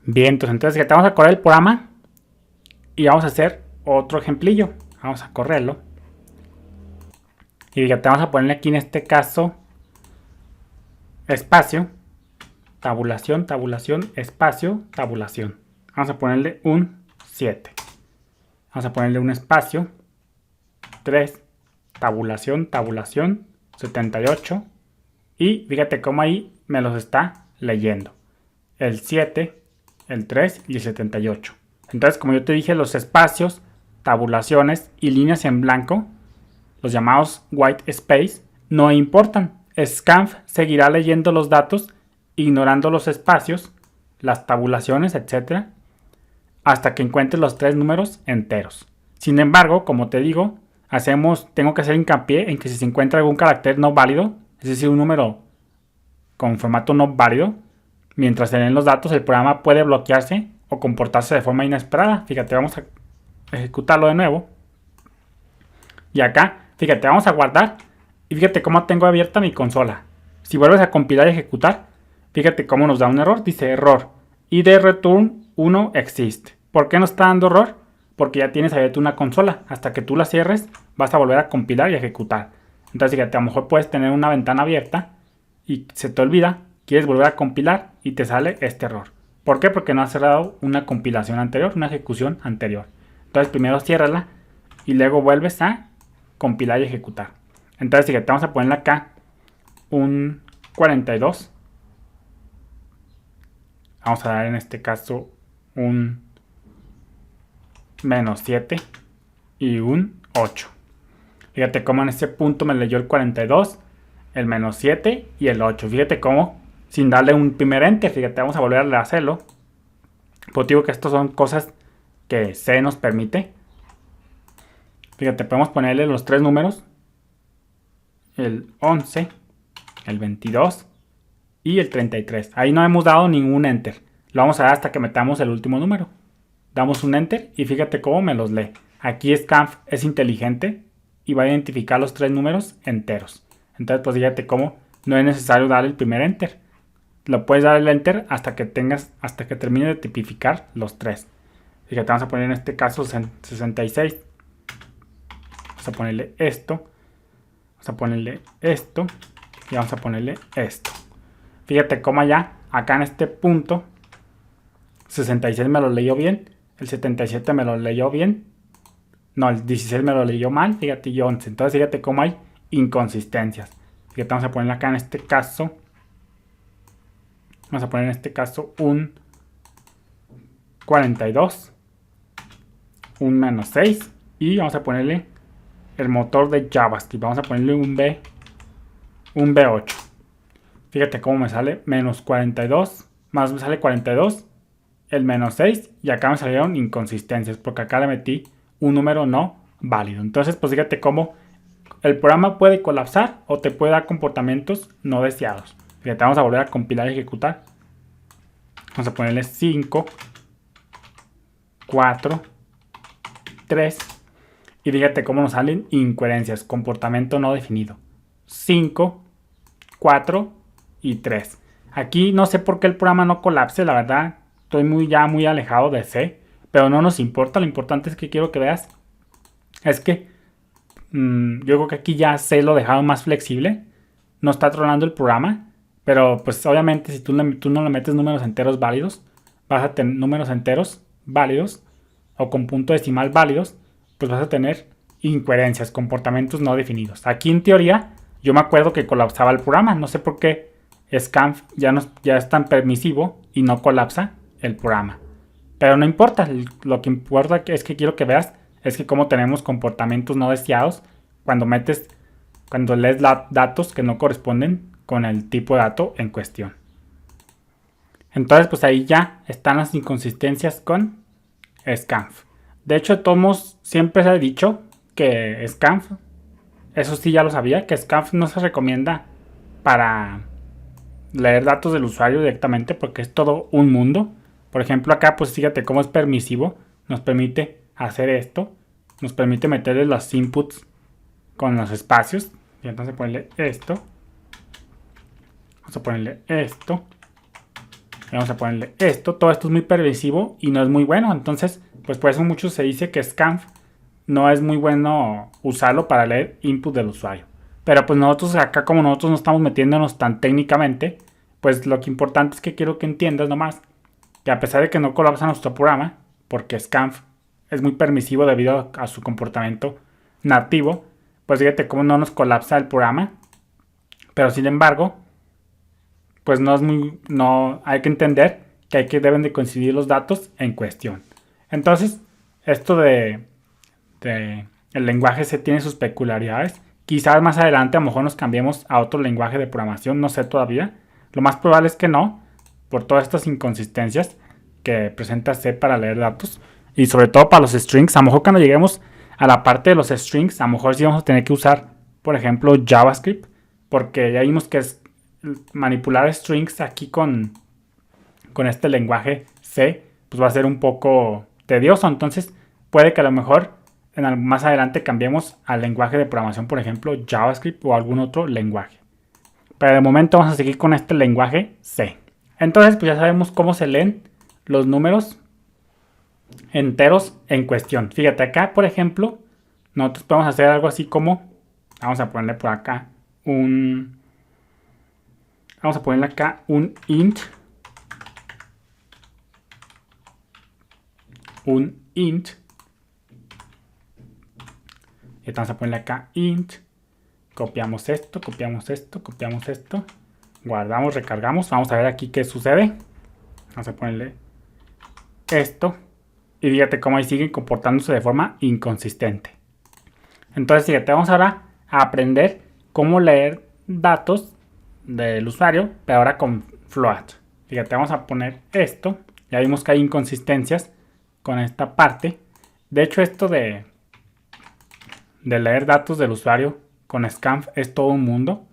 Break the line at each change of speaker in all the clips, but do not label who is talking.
Bien, entonces ya te vamos a correr el programa y vamos a hacer otro ejemplillo. Vamos a correrlo. Y ya te vamos a ponerle aquí en este caso espacio, tabulación, tabulación, espacio, tabulación. Vamos a ponerle un 7. Vamos a ponerle un espacio, 3, tabulación, tabulación, 78. Y fíjate cómo ahí me los está leyendo. El 7, el 3 y el 78. Entonces, como yo te dije, los espacios, tabulaciones y líneas en blanco, los llamados white space, no importan. Scanf seguirá leyendo los datos, ignorando los espacios, las tabulaciones, etc., hasta que encuentre los 3 números enteros. Sin embargo, como te digo, tengo que hacer hincapié en que si se encuentra algún carácter no válido, es decir, un número con formato no válido, mientras se leen los datos, el programa puede bloquearse o comportarse de forma inesperada. Fíjate, vamos a ejecutarlo de nuevo. Y acá, fíjate, vamos a guardar. Y fíjate cómo tengo abierta mi consola. Si vuelves a compilar y ejecutar, fíjate cómo nos da un error. Dice error. ID return 1 existe. ¿Por qué nos está dando error? Porque ya tienes abierta una consola. Hasta que tú la cierres, vas a volver a compilar y ejecutar. Entonces, fíjate, a lo mejor puedes tener una ventana abierta y se te olvida, quieres volver a compilar y te sale este error. ¿Por qué? Porque no has cerrado una compilación anterior, una ejecución anterior. Entonces, primero ciérrala y luego vuelves a compilar y ejecutar. Entonces, fíjate, vamos a ponerle acá un 42. Vamos a dar en este caso un menos 7 y un 8. Fíjate cómo en este punto me leyó el 42, el menos 7 y el 8. Fíjate cómo, sin darle un primer enter, fíjate, vamos a volver a hacerlo. Pues digo que estas son cosas que C nos permite. Fíjate, podemos ponerle los 3 números, el 11, el 22 y el 33. Ahí no hemos dado ningún enter. Lo vamos a dar hasta que metamos el último número. Damos un enter y fíjate cómo me los lee. Aquí Scanf es inteligente y va a identificar los 3 números enteros. Entonces, pues fíjate cómo no es necesario dar el primer enter. Lo puedes dar el enter hasta que termine de tipificar los 3. Fíjate, vamos a poner en este caso 66. Vamos a ponerle esto. Vamos a ponerle esto. Y vamos a ponerle esto. Fíjate cómo allá, acá en este punto, 66 me lo leyó bien. El 77 me lo leyó bien. No, el 16 me lo leyó mal. Fíjate, y 11. Entonces, fíjate cómo hay inconsistencias. Fíjate, vamos a ponerle acá en este caso. Vamos a poner en este caso un 42. Un menos 6. Y vamos a ponerle el motor de JavaScript. Vamos a ponerle un B8. Fíjate cómo me sale menos 42. Más me sale 42. El menos 6. Y acá me salieron inconsistencias. Porque acá le metí un número no válido. Entonces, pues fíjate cómo el programa puede colapsar o te puede dar comportamientos no deseados. Fíjate, vamos a volver a compilar y ejecutar. Vamos a ponerle 5, 4, 3. Y fíjate cómo nos salen incoherencias. Comportamiento no definido. 5, 4 y 3. Aquí no sé por qué el programa no colapse. La verdad, estoy muy alejado de C. Pero no nos importa. Lo importante es que quiero que veas. Es que yo creo que aquí ya C lo dejaron más flexible. No está tronando el programa. Pero pues obviamente si tú no le metes números enteros válidos, vas a tener números enteros válidos o con punto decimal válidos, pues vas a tener incoherencias, comportamientos no definidos. Aquí en teoría yo me acuerdo que colapsaba el programa. No sé por qué Scanf ya es tan permisivo y no colapsa el programa. Pero no importa, lo que importa es que quiero que veas es que cómo tenemos comportamientos no deseados cuando lees datos que no corresponden con el tipo de dato en cuestión. Entonces, pues ahí ya están las inconsistencias con Scanf. De hecho, Tomos siempre se ha dicho que Scanf, eso sí ya lo sabía, que Scanf no se recomienda para leer datos del usuario directamente porque es todo un mundo. Por ejemplo, acá pues fíjate cómo es permisivo, nos permite hacer esto, nos permite meterle los inputs con los espacios. Y entonces ponerle esto. Vamos a ponerle esto. Vamos a ponerle esto. Todo esto es muy permisivo y no es muy bueno. Entonces, pues por eso mucho se dice que Scanf no es muy bueno usarlo para leer input del usuario. Pero pues nosotros acá, como nosotros no estamos metiéndonos tan técnicamente, pues lo que importante es que quiero que entiendas nomás que a pesar de que no colapsa nuestro programa, porque Scanf es muy permisivo debido a su comportamiento nativo, pues fíjate cómo no nos colapsa el programa. Pero sin embargo, pues no hay que entender que deben de coincidir los datos en cuestión. Entonces, esto de el lenguaje C tiene sus peculiaridades. Quizás más adelante a lo mejor nos cambiemos a otro lenguaje de programación, no sé todavía. Lo más probable es que no, por todas estas inconsistencias que presenta C para leer datos. Y sobre todo para los strings. A lo mejor cuando lleguemos a la parte de los strings, a lo mejor sí vamos a tener que usar, por ejemplo, JavaScript. Porque ya vimos que es manipular strings aquí con este lenguaje C, pues va a ser un poco tedioso. Entonces puede que a lo mejor más adelante cambiemos al lenguaje de programación, por ejemplo, JavaScript o algún otro lenguaje. Pero de momento vamos a seguir con este lenguaje C. Entonces, pues ya sabemos cómo se leen los números enteros en cuestión. Fíjate acá, por ejemplo, nosotros podemos hacer algo así como, vamos a ponerle por acá un int. Y vamos a ponerle acá int. Copiamos esto, guardamos, recargamos. Vamos a ver aquí qué sucede. Vamos a ponerle esto. Y fíjate cómo ahí siguen comportándose de forma inconsistente. Entonces, fíjate, vamos ahora a aprender cómo leer datos del usuario, pero ahora con float. Fíjate, vamos a poner esto. Ya vimos que hay inconsistencias con esta parte. De hecho, esto de leer datos del usuario con Scanf es todo un mundo.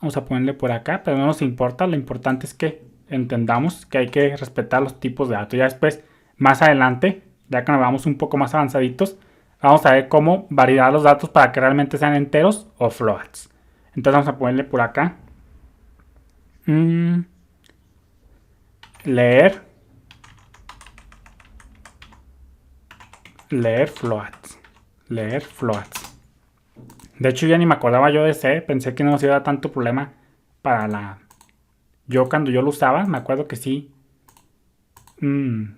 Vamos a ponerle por acá, pero no nos importa. Lo importante es que entendamos que hay que respetar los tipos de datos. Ya después, más adelante, ya que nos vamos un poco más avanzaditos, vamos a ver cómo validar los datos para que realmente sean enteros o floats. Entonces vamos a ponerle por acá leer floats. De hecho, ya ni me acordaba yo de C. Pensé que no nos iba a dar tanto problema para cuando yo lo usaba, me acuerdo que sí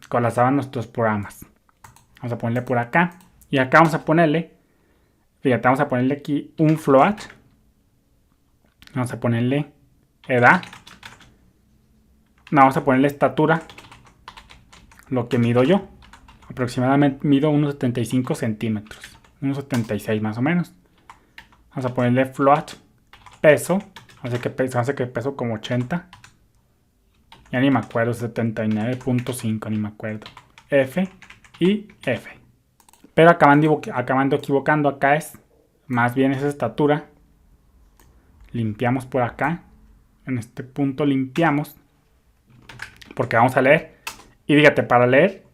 colapsaban nuestros programas. Vamos a ponerle por acá. Y acá vamos a ponerle, fíjate, vamos a ponerle aquí un float. Vamos a ponerle edad. Vamos a ponerle estatura. Lo que mido yo. Aproximadamente mido unos 75 centímetros. Unos 76 más o menos. Vamos a ponerle float peso. Hace que peso como 80. Ya ni me acuerdo, 79.5, ni me acuerdo. F y F. Pero acabando equivocando, acá es más bien esa estatura. Limpiamos por acá. En este punto limpiamos. Porque vamos a leer. Y fíjate, para leer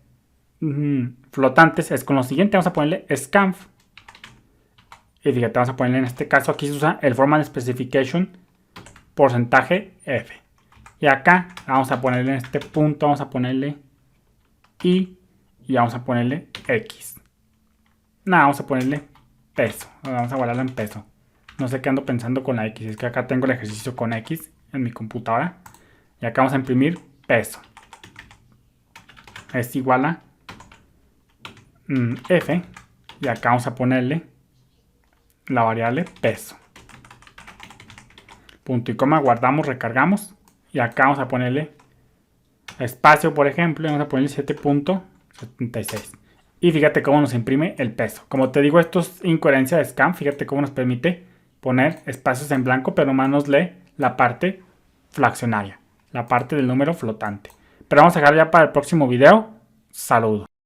flotantes es con lo siguiente. Vamos a ponerle scanf. Y fíjate, vamos a ponerle en este caso, aquí se usa el formal specification porcentaje F. Y acá vamos a ponerle en este punto, vamos a ponerle Y y vamos a ponerle X. Nada, vamos a ponerle peso. Vamos a guardarlo en peso. No sé qué ando pensando con la X. Es que acá tengo el ejercicio con X en mi computadora. Y acá vamos a imprimir peso. Es igual a F. Y acá vamos a ponerle la variable peso. Punto y coma, guardamos, recargamos. Y acá vamos a ponerle espacio, por ejemplo. Y vamos a ponerle 7.76. Y fíjate cómo nos imprime el peso. Como te digo, esto es incoherencia de Scanf. Fíjate cómo nos permite poner espacios en blanco, pero nomás nos lee la parte fraccionaria, la parte del número flotante. Pero vamos a dejar ya para el próximo video. Saludos.